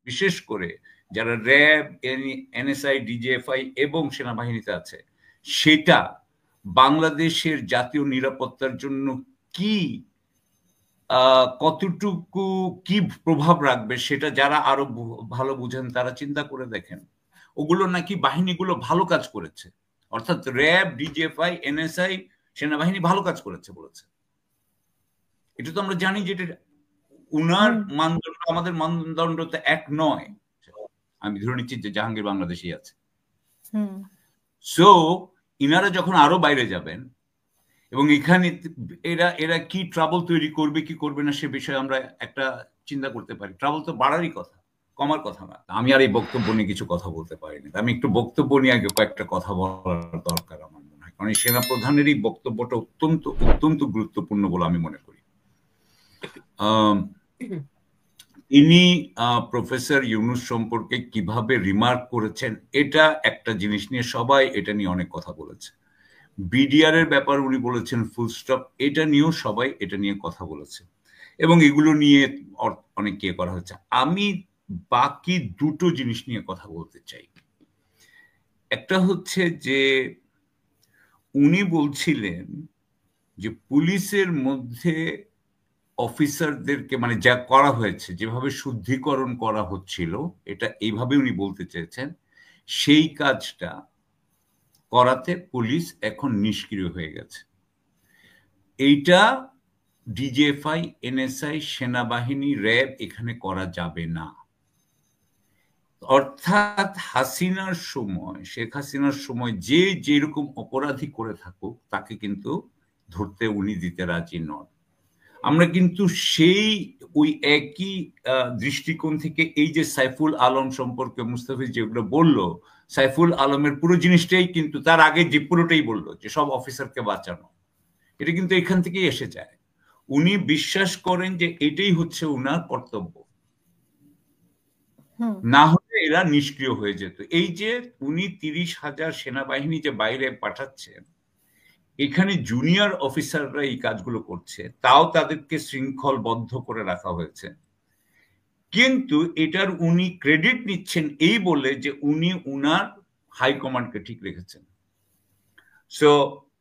বিশেষ করে যারা র্যাব, এনএসআই, ডিজিএফআই এবং সেনাবাহিনীতে আছে, সেটা বাংলাদেশের জাতীয় নিরাপত্তার জন্য কি কতটুকু কি প্রভাব রাখবে সেটা যারা আরো ভালো বুঝেন তারা চিন্তা করে দেখেন। ওগুলো নাকি বাহিনীগুলো ভালো কাজ করেছে, অর্থাৎ র্যাব, ডিজিএফআই, এনএসআই, সেনাবাহিনী ভালো কাজ করেছে বলেছে। এটা তো আমরা জানি যে উনার মানদণ্ড আমাদের মানদণ্ড তো এক নয়। আমি ধরে নিচ্ছি যে জাহাঙ্গীর বাংলাদেশী আছে, সো ইনারা যখন আরো বাইরে যাবেন এবং এখানে এরা কি ট্রাবল তৈরি করবে কি করবে না সে বিষয়ে আমরা একটা চিন্তা করতে পারি। ট্রাবল তো বাড়ারই কথা, কমার কথা না। আমি আর এই বক্তব্য নিয়ে কিছু কথা বলতে পারিনি, আমি একটু বক্তব্য নিয়ে আগে কয়েকটা কথা বলার দরকার আমার মনে হয়, কারণ এই সেনা প্রধানের এই বক্তব্যটা অত্যন্ত অত্যন্ত গুরুত্বপূর্ণ বলে আমি মনে করি। তিনি প্রফেসর ইউনূস সম্পর্কে কিভাবে রিমার্ক করেছেন এটা একটা জিনিস নিয়ে সবাই এটা নিয়ে অনেক কথা বলেছে। বিডিআর এর ব্যাপার উনি বলেছেন ফুল স্টপ, এটা নিয়েও সবাই এটা নিয়ে কথা বলেছে এবং এগুলো নিয়ে অনেক কে করা হচ্ছে। আমি বাকি দুটো জিনিস নিয়ে কথা বলতে চাই। একটা হচ্ছে যে উনি বলছিলেন যে পুলিশের মধ্যে অফিসারদেরকে মানে যা করা হয়েছে, যেভাবে শুদ্ধিকরণ করা হচ্ছিল, এটা এইভাবে উনি বলতে চেয়েছেন সেই কাজটা করাতে পুলিশ এখন নিষ্ক্রিয় হয়ে গেছে। এইটা ডিজিএফআই, এনএসআই, সেনাবাহিনী, র্যাব এখানে করা যাবে না। অর্থাৎ হাসিনার সময়, শেখ হাসিনার সময় যে যেরকম অপরাধী করে থাকুক তাকে কিন্তু ধরতে উনি দিতে রাজি নন। আমরা কিন্তু সেই ওই একই দৃষ্টিকোণ থেকে এই যে সাইফুল আলম সম্পর্কে মুস্তাফিজ যেগুলো বললো, সাইফুল আলমের পুরো জিনিসটাই কিন্তু তার আগে যে পুরোটাই বললো যে সব অফিসারকে বাঁচানো, এটা কিন্তু এখান থেকেই এসে যায়। উনি বিশ্বাস করেন যে এটাই হচ্ছে উনার কর্তব্য, না হলে এরা নিষ্ক্রিয় হয়ে যেত। এই যে উনি 30,000 সেনাবাহিনী যে বাইরে পাঠাচ্ছেন, এখানে জুনিয়র অফিসাররা এই কাজগুলো করছে, তাও তাদেরকে শৃঙ্খলবদ্ধ করে রাখা হয়েছে, কিন্তু এটার উনি ক্রেডিট নিচ্ছেন এই বলে যে উনি উনার হাইকমান্ডকে ঠিক রেখেছেন। সো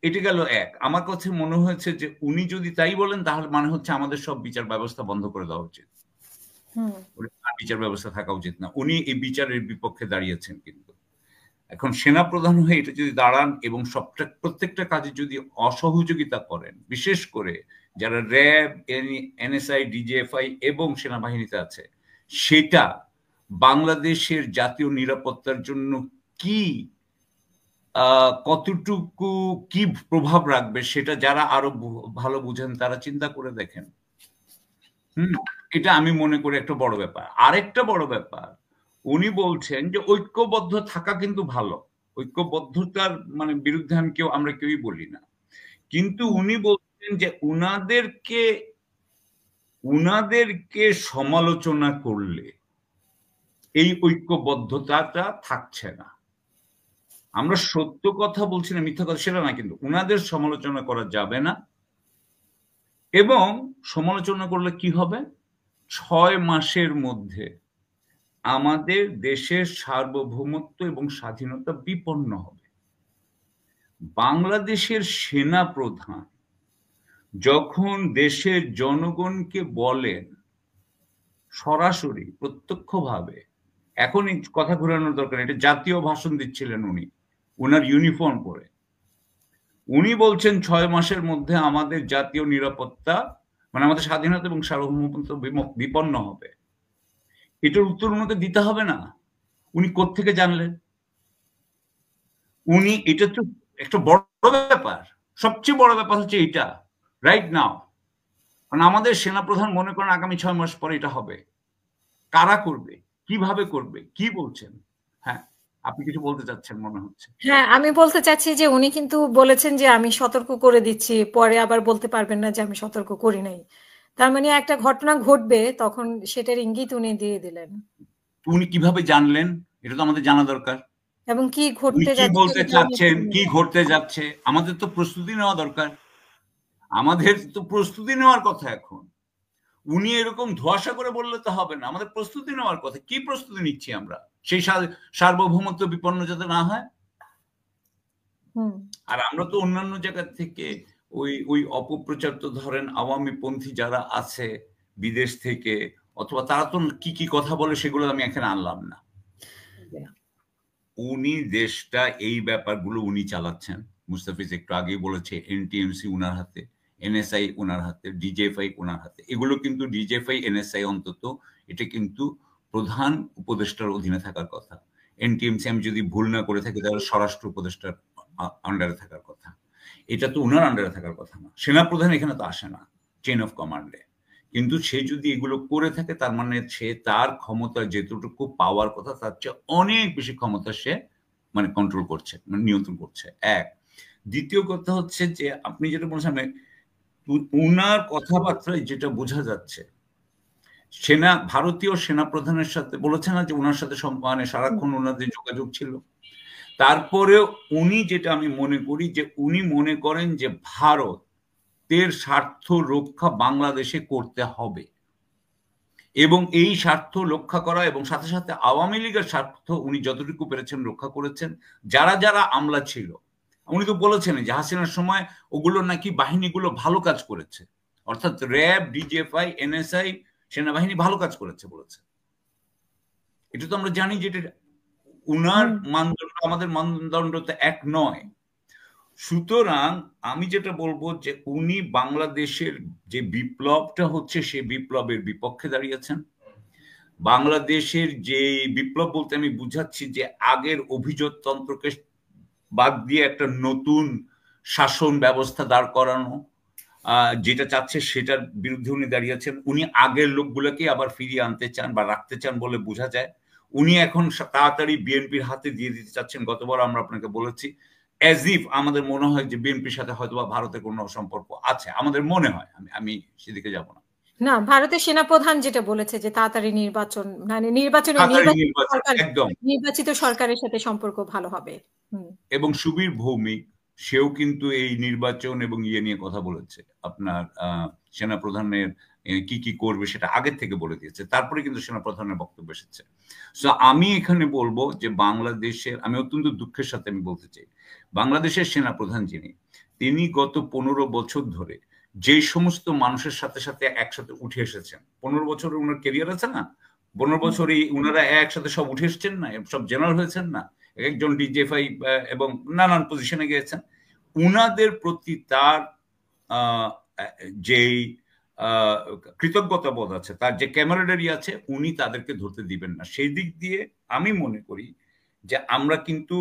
এটা গেল এক। আমার কাছে মনে হয়েছে যে উনি যদি তাই বলেন তাহলে মানে হচ্ছে আমাদের সব বিচার ব্যবস্থা বন্ধ করে দেওয়া উচিত, বিচার ব্যবস্থা থাকা উচিত না। উনি এই বিচারের বিপক্ষে দাঁড়িয়েছেন, কিন্তু এখন সেনা প্রধান হয়ে এটা যদি দাঁড়ান এবং প্রত্যেকটা কাজে যদি অসহযোগিতা করেন, বিশেষ করে যারা র্যাব, এনএসআই, ডিজিএফআই এবং সেনাবাহিনীতে আছে, সেটা বাংলাদেশের জাতীয় নিরাপত্তার জন্য কি কতটুকু কি প্রভাব রাখবে সেটা যারা আরো ভালো বুঝেন তারা চিন্তা করে দেখেন। এটা আমি মনে করি একটা বড় ব্যাপার। আরেকটা বড় ব্যাপার, উনি বলছেন যে ঐক্যবদ্ধ থাকা কিন্তু ভালো, ঐক্যবদ্ধতার মানে বিরুদ্ধে আমরা কেউই বলি না, কিন্তু উনি বলছেন যে উনাদেরকে সমালোচনা করলে এই ঐক্যবদ্ধতাটা থাকছে না। আমরা সত্য কথা বলছি না, মিথ্যা কথা সেটা না, কিন্তু উনাদের সমালোচনা করা যাবে না। এবং সমালোচনা করলে কি হবে, 6 মাসের মধ্যে আমাদের দেশের সার্বভৌমত্ব এবং স্বাধীনতা বিপন্ন হবে। বাংলাদেশের সেনা প্রধান যখন দেশের জনগণকে বলেন সরাসরি প্রত্যক্ষভাবে, এখন এই কথা ঘোরানোর দরকার, এটা জাতীয় ভাষণ দিচ্ছিলেন উনি উনার ইউনিফর্ম পরে, উনি বলছেন 6 মাসের মধ্যে আমাদের জাতীয় নিরাপত্তা মানে আমাদের স্বাধীনতা এবং সার্বভৌমত্ব বিপন্ন হবে। এটার উত্তর উনাকে দিতে হবে না? উনি কোত্থেকে জানলেন? উনি এটা তো একটা বড় ব্যাপার, সবচেয়ে বড় ব্যাপার হচ্ছে এটা রাইট নাও। কারণ আমাদের সেনাপ্রধান মনে করেন আগামী 6 মাস পরে এটা হবে। কারা করবে, কিভাবে করবে, কি বলছেন? হ্যাঁ, আপনি কিছু বলতে চাচ্ছেন মনে হচ্ছে। হ্যাঁ, আমি বলতে চাচ্ছি যে উনি কিন্তু বলেছেন যে আমি সতর্ক করে দিচ্ছি, পরে আবার বলতে পারবেন না যে আমি সতর্ক করি নাই। তার মানে একটা ঘটনা ঘটবে তখন সেটার ইঙ্গিত উনি দিয়ে দিলেন। উনি কিভাবে জানলেন এটা তো আমাদের জানা দরকার। এবং কি উনি ঘটতে কি যাচ্ছে বলতে চাচ্ছেন, কি ঘটতে যাচ্ছে, আমাদের তো প্রস্তুতি নেওয়া দরকার। আমাদের তো প্রস্তুতি নেওয়ার কথা এখন। উনি এরকম ধোঁয়াশা করে বললে তো হবে না, আমাদের প্রস্তুতি নেওয়ার কথা। কি প্রস্তুতি নিচ্ছি আমরা সেই সার্বভৌমত্ব বিপন্ন যাতে না হয়? আর আমরা তো অন্যান্য জায়গা থেকে ওই অপপ্রচার তো ধরেন আওয়ামীপন্থী যারা আছে বিদেশ থেকে, অথবা তারা তো কি কি কথা বলে সেগুলো আমি এখানে আনলাম না। উনি দেশটা এই ব্যাপারগুলো উনি চালাচ্ছেন। মুস্তাফিজ একটু আগেই বলেছে এনটিএমসি উনার হাতে, এনএসআই উনার হাতে, ডিজিএফআই উনার হাতে। এগুলো কিন্তু ডিজিএফআই, এনএসআই অন্তত এটা কিন্তু প্রধান উপদেষ্টার অধীনে থাকার কথা। এনটিএমসি আমি যদি ভুল না করে থাকি তাহলে স্বরাষ্ট্র উপদেষ্টার আন্ডারে থাকার কথা। এটা তো উনার আন্ডারে থাকার কথা না। সেনাপ্রধান এখানে তো আসে না চেইন অফ কমান্ডে। কিন্তু সে যদি এগুলো করে থাকে তার মানে সে তার ক্ষমতা যেটুকু পাওয়ার কথা তার চেয়ে অনেক বেশি ক্ষমতা সে মানে কন্ট্রোল করছে, মানে নিয়ন্ত্রণ করছে। এক। দ্বিতীয় কথা হচ্ছে যে আপনি যেটা বলছেন উনার কথাবার্তায় যেটা বোঝা যাচ্ছে, ভারতীয় সেনা প্রধানের সাথে বলেছে না যে উনার সাথে মানে সারাক্ষণ ওনাদের যোগাযোগ ছিল। তারপরেও উনি যেটা আমি মনে করি যে উনি মনে করেন যে ভারতের স্বার্থ রক্ষা বাংলাদেশে করতে হবে, এবং এই স্বার্থ রক্ষা করা এবং সাথে সাথে আওয়ামী লীগের স্বার্থ উনি যতটুকু পেরেছেন রক্ষা করেছেন। যারা যারা আমলা ছিল, উনি তো বলেছেন যে হাসিনার সময় ওগুলো নাকি বাহিনীগুলো ভালো কাজ করেছে, অর্থাৎ র্যাব, ডিজিএফআই, এনএসআই, সেনাবাহিনী ভালো কাজ করেছে বলেছে। এটা তো আমরা জানি যে উনার মানদণ্ড আমাদের মানদণ্ড তো এক নয়। সুতরাং আমি যেটা বলবো যে উনি বাংলাদেশের যে বিপ্লবটা হচ্ছে সে বিপ্লবের বিপক্ষে দাঁড়িয়েছেন। বাংলাদেশের যে বিপ্লব বলতে আমি বুঝাচ্ছি যে আগের অভিজাততন্ত্রকে বাদ দিয়ে একটা নতুন শাসন ব্যবস্থা দাঁড় করানো, যেটা চাচ্ছে সেটার বিরুদ্ধে উনি দাঁড়িয়েছেন। উনি আগের লোকগুলোকে আবার ফিরিয়ে আনতে চান বা রাখতে চান বলে বোঝা যায়। উনি এখন তাড়াতাড়ি বিএনপির হাতে দিয়ে দিতে চাচ্ছেন। গতবার আমরা আপনাকে বলেছি অ্যাজ ইফ আমাদের মনে হয় যে বিএনপির সাথে হয়তো বা ভারতের কোনো সম্পর্ক আছে, আমাদের মনে হয়। আমি সেদিকে যাব না। না, ভারতের সেনাপ্রধান যেটা বলেছে যে তাড়াতাড়ি নির্বাচন, মানে নির্বাচিত সরকারের সাথে সম্পর্ক ভালো হবে। এবং সুবীর ভৌমিক সেও কিন্তু এই নির্বাচন এবং ইয়ে নিয়ে কথা বলেছে। আপনার সেনাপ্রধানের কি কি করবে সেটা আগের থেকে বলে দিয়েছে, তারপরে কিন্তু সেনাপ্রধানের বক্তব্য এসেছে। সো আমি এখানে বলবো যে বাংলাদেশের, আমি অত্যন্ত দুঃখের সাথে আমি বলতে চাই, বাংলাদেশের সেনাপ্রধান যিনি, তিনি গত 15 বছর ধরে যে সমস্ত মানুষের সাথে সাথে একসাথে উঠে এসেছেন, 15 বছরের ওনার কেরিয়ার আছে না, 15 বছরই ওনারা একসাথে সব উঠে এসেছেন না, সব জেনারেল হয়েছেন না, একজন ডিজিএফআই এবং নানান পজিশনে গিয়েছেন। উনাদের প্রতি তার যেই কৃতজ্ঞতা বোধ আছে, তার যে ক্যামেরাডারি আছে, উনি তাদেরকে ধরতে দিবেন না। সেই দিক দিয়ে আমি মনে করি যে আমরা কিন্তু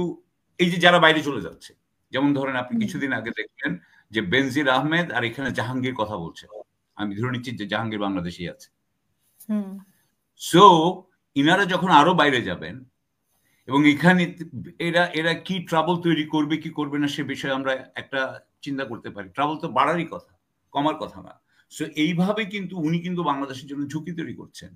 এই যে যারা বাইরে চলে যাচ্ছে, যেমন ধরেন আপনি কিছুদিন আগে দেখলেন যে বেনজির আহমেদ আর এখানে জাহাঙ্গীর কথা বলছে, আমি ধরে নিচ্ছি যে জাহাঙ্গীর বাংলাদেশেই আছে। সো ইনারা যখন আরো বাইরে যাবেন এবং এখানে এরা কি ট্রাবল তৈরি করবে কি করবে না সে বিষয়ে আমরা একটা চিন্তা করতে পারি। ট্রাবল তো বাড়ারই কথা, কমার কথা না। সো এইভাবে কিন্তু উনি কিন্তু বাংলাদেশের জন্য ঝুঁকি তৈরি করছেন।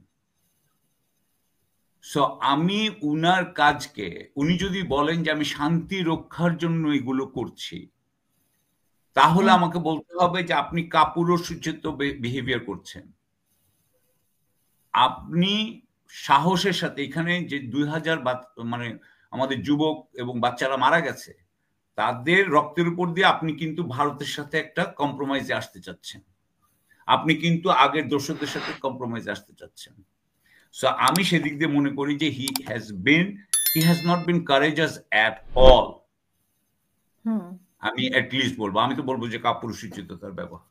সো আমি উনার কাজকে, উনি যদি বলেন যে আমি শান্তি রক্ষার জন্য এগুলো করছি, তাহলে আমাকে বলতে হবে যে আপনি কাপুরুষোচিত বিহেভিয়ার করছেন। আপনি সাহসের সাথে এখানে যে 2000 মানে আমাদের যুবক এবং বাচ্চারা মারা গেছে, তাদের রক্তের উপর দিয়ে আপনি কিন্তু ভারতের সাথে একটা কম্প্রোমাইজে আসতে চাচ্ছেন, আপনি কিন্তু আগের দর্শকদের সাথে কম্প্রোমাইজে আসতে চাচ্ছেন। সো আমি সেদিক দিয়ে মনে করি যে he has not been কারেজাস at all. আমি অ্যাটলিস্ট বলবো, আমি তো বলবো যে কাপুরুষোচিত তার ব্যবহার।